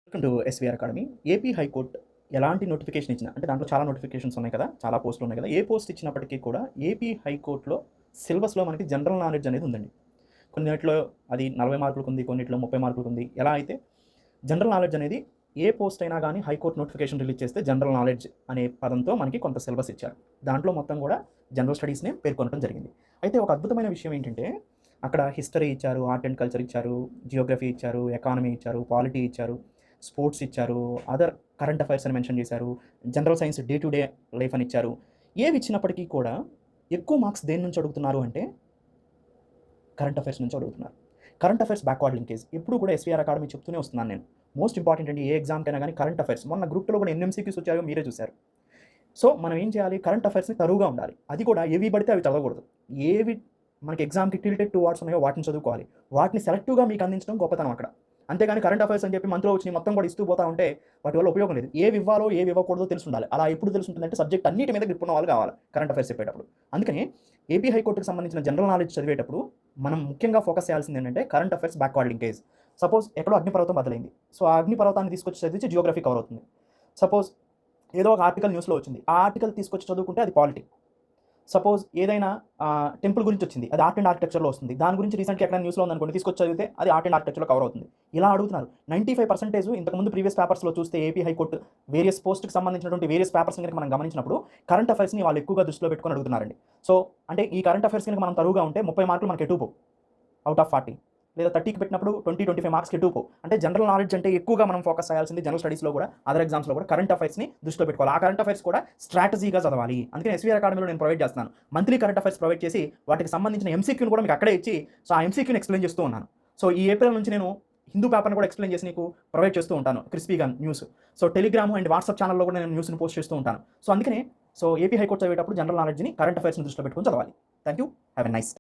Welcome to SVR academy. AP high court ఎలాంటి notification ఇచ్చినా, అంటే దాంట్లో చాలా నోటిఫికేషన్స్ ఉన్నాయి కదా, చాలా పోస్టులు ఉన్నాయి కదా. ఏ పోస్ట్ ఇచ్చినప్పటికీ కూడా ఏపీ హైకోర్టులో సిలబస్లో మనకి జనరల్ నాలెడ్జ్ అనేది ఉందండి. కొన్నిట్లో అది 40 మార్కులకు ఉంది, కొన్నిట్లో 30 మార్కులకు ఉంది. ఎలా అయితే జనరల్ నాలెడ్జ్ అనేది ఏ పోస్ట్ అయినా కానీ హైకోర్టు నోటిఫికేషన్ రిలీజ్ చేస్తే జనరల్ నాలెడ్జ్ అనే పదంతో మనకి కొంత సిలబస్ ఇచ్చారు. దాంట్లో మొత్తం కూడా జనరల్ స్టడీస్నే పేర్కొనడం జరిగింది. అయితే ఒక అద్భుతమైన విషయం ఏంటంటే, అక్కడ హిస్టరీ ఇచ్చారు, ఆర్ట్ అండ్ కల్చర్ ఇచ్చారు, జియోగ్రఫీ ఇచ్చారు, ఎకానమీ ఇచ్చారు, పాలిటీ ఇచ్చారు, స్పోర్ట్స్ ఇచ్చారు, అదర్ కరెంట్ అఫైర్స్ అని మెన్షన్ చేశారు, general science day to day life అని ఇచ్చారు. ఏవి ఇచ్చినప్పటికీ కూడా ఎక్కువ మార్క్స్ దేని నుంచి అడుగుతున్నారు అంటే కరెంట్ అఫైర్స్ నుంచి అడుగుతున్నారు. కరెంట్ అఫైర్స్ బ్యాక్వర్డ్ లింకేజ్ ఎప్పుడు కూడా ఎస్వీఆర్ అకాడమీ చెప్తూనే వస్తున్నాను నేను. మోస్ట్ ఇంపార్టెంట్ అండి, ఏ ఎగ్జామ్కైనా కానీ కరెంట్ అఫైర్స్. మొన్న గ్రూప్ 2లో కూడా ఎన్ఎంసీక్యూస్ వచ్చాయో మీరే చూశారు. సో మనం ఏం చేయాలి, కరెంట్ అఫైర్స్ని తరువుగా ఉండాలి. అది కూడా ఏవి పడితే అవి చదవకూడదు. ఏవి మనకి ఎగ్జామ్కి టిల్టెడ్ టువార్డ్స్ ఉన్నాయో వాటిని చదువుకోవాలి. వాటిని సెలెక్టివ్గా మీకు అందించడం గొప్పతనం అక్కడ. అంతేగాని కరెంట్ అఫైర్స్ అని చెప్పి మంత్లో వచ్చి మొత్తం కూడా ఇస్తూ పోతా ఉంటే వాటి వల్ల ఉపయోగం లేదు. ఏవి ఇవ్వాలో ఏవి ఇవ్వకూడదో తెలిసి ఉండాలి. అలా ఎప్పుడు తెలిసి ఉంటుందంటే సబ్జెక్ట్ అన్నిటి మీద గ్రిప్ ఉన్న వాళ్ళు కావాలి కరెంట్ అఫైర్స్ చెప్పేటప్పుడు. అందుకని ఏపీ హైకోర్టుకి సంబంధించిన జనరల్ నాలెడ్జ్ చదివేటప్పుడు మనం ముఖ్యంగా ఫోకస్ చేయాల్సింది ఏంటంటే current affairs backward linkage. Suppose ఎక్కడో అగ్నిపర్వతం బదులైంది, సో ఆ అగ్నిపర్వతాన్ని తీసుకొచ్చి చదివించి జియోగ్రఫీ కవర్ అవుతుంది. సపోజ్ ఏదో ఒక ఆర్టికల్ న్యూస్లో వచ్చింది, ఆ ఆర్టికల్ తీసుకొచ్చి చదువుకుంటే అది పాలిటీ. సపోజ్ ఏదైనా టెంపుల్ గురించి వచ్చింది, అది ఆర్ట్ అండ్ ఆర్కిటెక్చర్లో వస్తుంది. దాని గురించి రీసెంట్గా ఎక్కడ న్యూస్లో ఉందనుకోండి, తీసుకొచ్చి చదివితే అది ఆర్ట్ అండ్ ఆర్కిటెక్చర్లో కవర్ అవుతుంది. ఇలా అడుగుతున్నారు. 95% ఇంతకుముందు ప్రీవియస్ పేపర్స్లో చూస్తే ఏపీ హైకోర్టు వేరియస్ పోస్ట్కి సంబంధించినటువంటి వేరియస్ పేపర్స్ కనుక మనం గమనించినప్పుడు కరెంట్ అఫైర్స్ని వాళ్ళు ఎక్కువగా దృష్టిలో పెట్టుకొని అడుగుతున్నారండి. సో అంటే ఈ కరెంట్ అఫైర్స్ కనుక మనం తరువుగా ఉంటే 30 మార్కులు మనకి ఎటుపో అవుట్ ఆఫ్ 40, లేదా 30కి పెట్టినప్పుడు 20-25 మార్క్స్కి ఎటుపో. అంటే జనరల్ నాలెడ్జ్ అంటే ఎక్కువగా మనం ఫోకస్ చేయాల్సింది జనరల్ స్టడీస్లో కూడా, అదర్ ఎగ్జామ్స్లో కూడా కరెంట్ అఫైర్స్ని దృష్టిలో పెట్టుకోవాలి. ఆ కరెంట్ అఫైర్స్ కూడా స్ట్రాటజీగా చదవాలి. అందుకని ఎస్వీఆర్ అకాడమీలో నేను ప్రొవైడ్ చేస్తున్నాను. మంత్లీ కరెంట్ అఫైర్స్ ప్రొవైడ్ చేసి వాటికి సంబంధించిన ఎంసీక్యూని కూడా మీకు అక్కడే ఇచ్చి, సో ఆ ఎంసీక్యూని ఎక్స్ప్లెయిన్ చేస్తూ ఉన్నాను. సో ఈ ఏప్రిల్ నుంచి నేను హిందూ పేపర్ని కూడా ఎక్స్ప్లెయిన్ చేసి నీకు ప్రొవైడ్ చేస్తూ ఉంటాను, క్రిస్పీగా news. So Telegram and WhatsApp ఛానల్లో కూడా నేను న్యూస్ని పోస్ట్ చేస్తూ ఉంటాను. సో అందుకనే ఏపీ హైకోర్టు చదివేటప్పుడు జనరల్ నాలెడ్జ్ని కరెంట్ అఫైర్స్ని దృష్టిలో పెట్టుకొని చదవాలి. Thank you. Have a nice day.